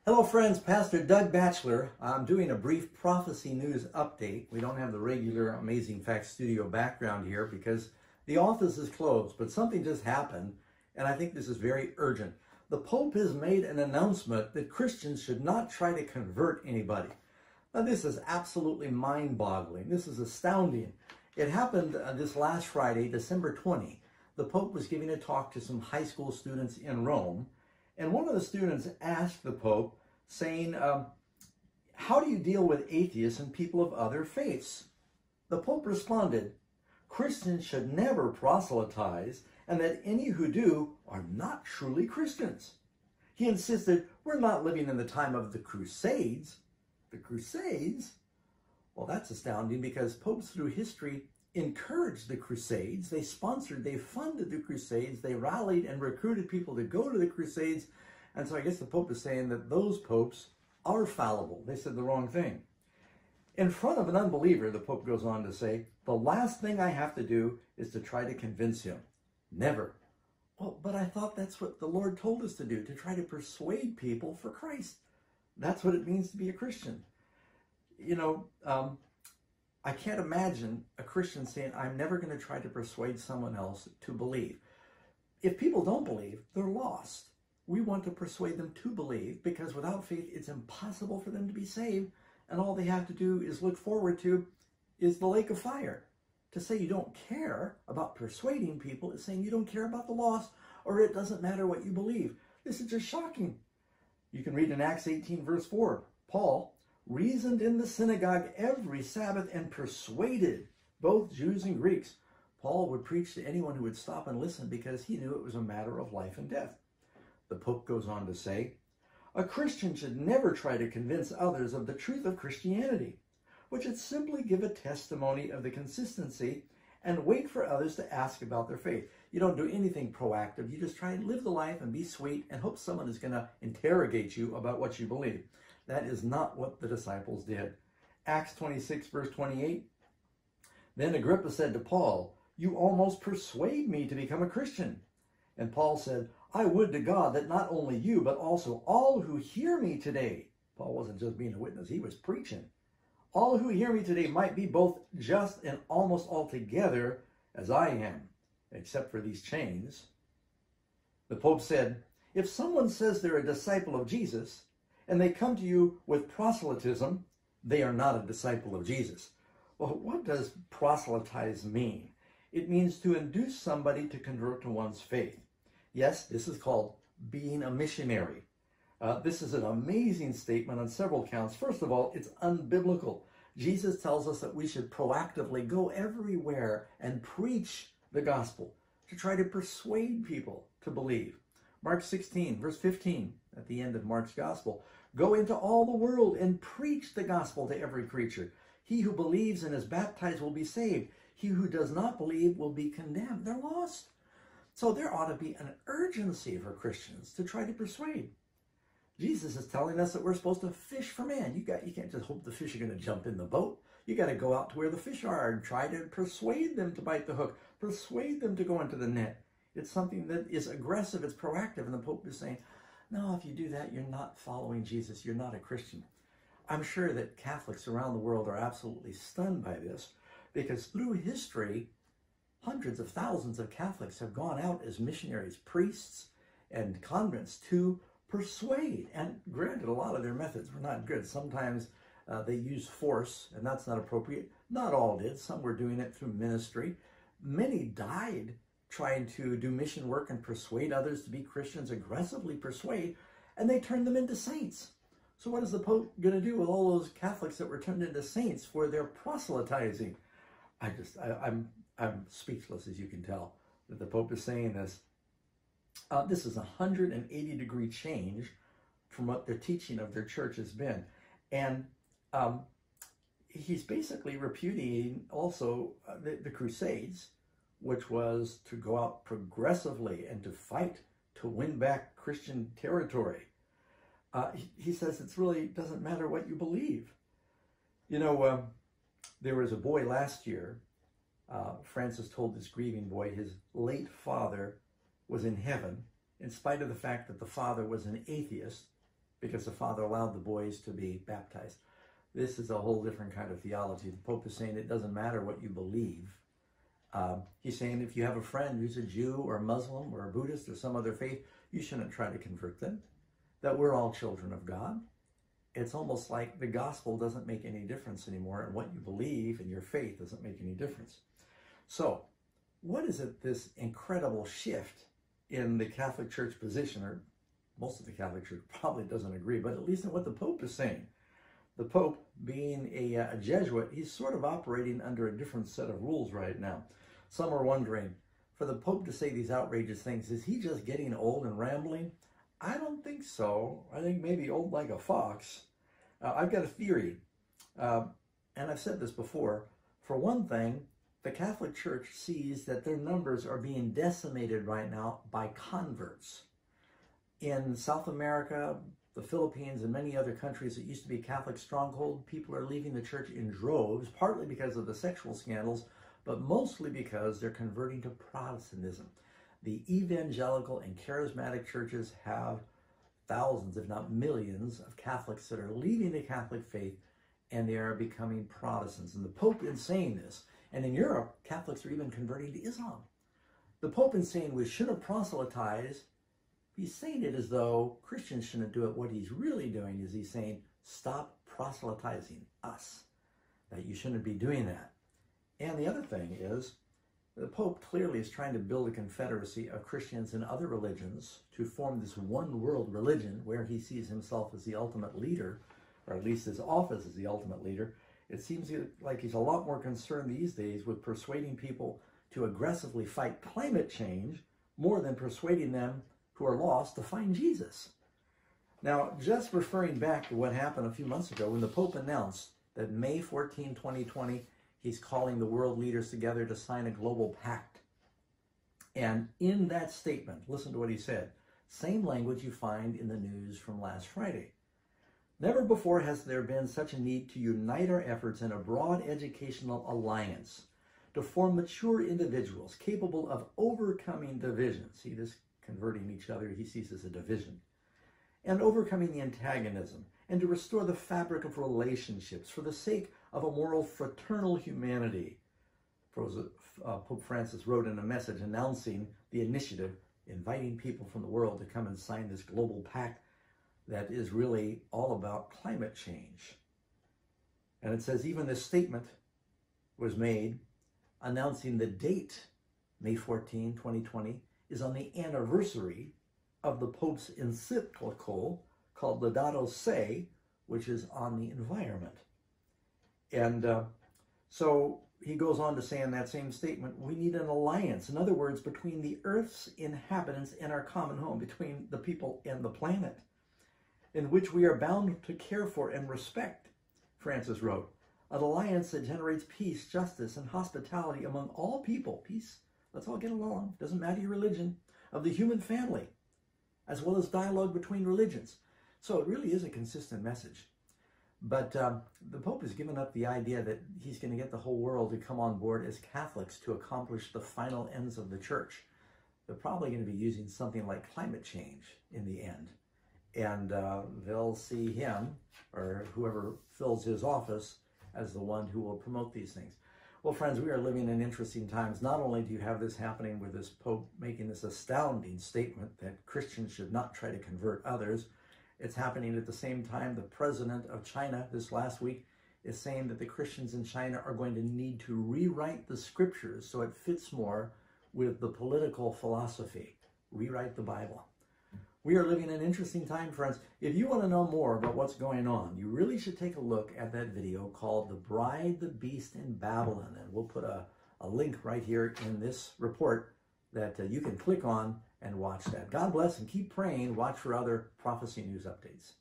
Hello friends, Pastor Doug Batchelor. I'm doing a brief prophecy news update. We don't have the regular Amazing Facts studio background here because the office is closed, but something just happened, and I think this is very urgent. The Pope has made an announcement that Christians should not try to convert anybody. Now this is absolutely mind-boggling. This is astounding. It happened this last Friday, December 20. The Pope was giving a talk to some high school students in Rome, and one of the students asked the Pope, saying, how do you deal with atheists and people of other faiths? The Pope responded, Christians should never proselytize, and that any who do are not truly Christians. He insisted, we're not living in the time of the Crusades. The Crusades? Well, that's astounding because popes through history encouraged the Crusades. They sponsored, they funded the Crusades, they rallied and recruited people to go to the Crusades. And so I guess the Pope is saying that those popes are fallible. They said the wrong thing. In front of an unbeliever, the Pope goes on to say, the last thing I have to do is to try to convince him. Never. Well, but I thought that's what the Lord told us to do, to try to persuade people for Christ. That's what it means to be a Christian. You know, I can't imagine a Christian saying, I'm never going to try to persuade someone else to believe. If people don't believe, they're lost. We want to persuade them to believe because without faith, it's impossible for them to be saved. And all they have to do is look forward to is the lake of fire. To say you don't care about persuading people is saying you don't care about the lost, or it doesn't matter what you believe. This is just shocking. You can read in Acts 18 verse 4, Paul reasoned in the synagogue every Sabbath and persuaded both Jews and Greeks. Paul would preach to anyone who would stop and listen because he knew it was a matter of life and death. The Pope goes on to say, a Christian should never try to convince others of the truth of Christianity, which should simply give a testimony of the consistency and wait for others to ask about their faith. You don't do anything proactive. You just try and live the life and be sweet and hope someone is going to interrogate you about what you believe. That is not what the disciples did. Acts 26 verse 28. Then Agrippa said to Paul, you almost persuade me to become a Christian. And Paul said, I would to God that not only you, but also all who hear me today. Paul wasn't just being a witness, he was preaching. All who hear me today might be both just and almost altogether as I am, except for these chains. The Pope said, if someone says they're a disciple of Jesus, and they come to you with proselytism, they are not a disciple of Jesus. Well, what does proselytize mean? It means to induce somebody to convert to one's faith. Yes, this is called being a missionary. This is an amazing statement on several counts. First of all, it's unbiblical. Jesus tells us that we should proactively go everywhere and preach the gospel to try to persuade people to believe. Mark 16, verse 15, at the end of Mark's gospel, go into all the world and preach the gospel to every creature. He who believes and is baptized will be saved. He who does not believe will be condemned. They're lost. So there ought to be an urgency for Christians to try to persuade. Jesus is telling us that we're supposed to fish for man. You can't just hope the fish are going to jump in the boat. You got to go out to where the fish are and try to persuade them to bite the hook, persuade them to go into the net. It's something that is aggressive, it's proactive, and the Pope is saying, no, if you do that, you're not following Jesus, you're not a Christian. I'm sure that Catholics around the world are absolutely stunned by this, because through history, hundreds of thousands of Catholics have gone out as missionaries, priests, and convents to persuade. And granted, a lot of their methods were not good. Sometimes they used force, and that's not appropriate. Not all did. Some were doing it through ministry. Many died trying to do mission work and persuade others to be Christians, aggressively persuade, and they turned them into saints. So what is the Pope going to do with all those Catholics that were turned into saints for their proselytizing? I'm speechless, as you can tell, that the Pope is saying this. This is a 180-degree change from what their teaching of their church has been. And he's basically repudiating also the Crusades, which was to go out progressively and to fight to win back Christian territory. He says it really doesn't matter what you believe. You know, there was a boy last year, Francis told this grieving boy his late father was in heaven, in spite of the fact that the father was an atheist, because the Father allowed the boys to be baptized. This is a whole different kind of theology. The Pope is saying it doesn't matter what you believe. He's saying if you have a friend who's a Jew or a Muslim or a Buddhist or some other faith, you shouldn't try to convert them. That we're all children of God. It's almost like the gospel doesn't make any difference anymore, and what you believe and your faith doesn't make any difference. So, what is it, this incredible shift in the Catholic Church position, or most of the Catholic Church probably doesn't agree, but at least in what the Pope is saying. The Pope, being a Jesuit, he's sort of operating under a different set of rules right now. Some are wondering, for the Pope to say these outrageous things, is he just getting old and rambling? I don't think so. I think maybe old like a fox. I've got a theory, and I've said this before. For one thing, the Catholic Church sees that their numbers are being decimated right now by converts. In South America, the Philippines, and many other countries that used to be Catholic stronghold, people are leaving the church in droves, partly because of the sexual scandals, but mostly because they're converting to Protestantism. The evangelical and charismatic churches have thousands, if not millions, of Catholics that are leaving the Catholic faith, and they are becoming Protestants. And the Pope is saying this. And in Europe, Catholics are even converting to Islam. The Pope is saying we shouldn't proselytize. He's saying it as though Christians shouldn't do it. What he's really doing is he's saying, stop proselytizing us, that you shouldn't be doing that. And the other thing is, the Pope clearly is trying to build a confederacy of Christians and other religions to form this one world religion where he sees himself as the ultimate leader, or at least his office as the ultimate leader. It seems like he's a lot more concerned these days with persuading people to aggressively fight climate change more than persuading them who are lost to find Jesus. Now, just referring back to what happened a few months ago when the Pope announced that May 14, 2020, he's calling the world leaders together to sign a global pact. And in that statement, listen to what he said. Same language you find in the news from last Friday. Never before has there been such a need to unite our efforts in a broad educational alliance to form mature individuals capable of overcoming divisions. See, this converting each other he sees as a division. And overcoming the antagonism, and to restore the fabric of relationships for the sake of a moral fraternal humanity. Pope Francis wrote in a message announcing the initiative, inviting people from the world to come and sign this global pact that is really all about climate change. And it says even this statement was made announcing the date, May 14, 2020, is on the anniversary of the Pope's encyclical called Laudato Si, which is on the environment. And so he goes on to say in that same statement, we need an alliance, in other words, between the Earth's inhabitants and our common home, between the people and the planet, in which we are bound to care for and respect, Francis wrote. An alliance that generates peace, justice, and hospitality among all people. Peace, let's all get along, doesn't matter your religion, of the human family, as well as dialogue between religions. So it really is a consistent message. But the Pope has given up the idea that he's going to get the whole world to come on board as Catholics to accomplish the final ends of the church. They're probably going to be using something like climate change in the end. And they'll see him, or whoever fills his office, as the one who will promote these things. Well, friends, we are living in interesting times. Not only do you have this happening with this Pope making this astounding statement that Christians should not try to convert others, it's happening at the same time the president of China this last week is saying that the Christians in China are going to need to rewrite the scriptures so it fits more with the political philosophy. Rewrite the Bible. We are living in an interesting time, friends. If you want to know more about what's going on, you really should take a look at that video called The Bride, the Beast in Babylon. And we'll put a link right here in this report that you can click on and watch that. God bless and keep praying. Watch for other prophecy news updates.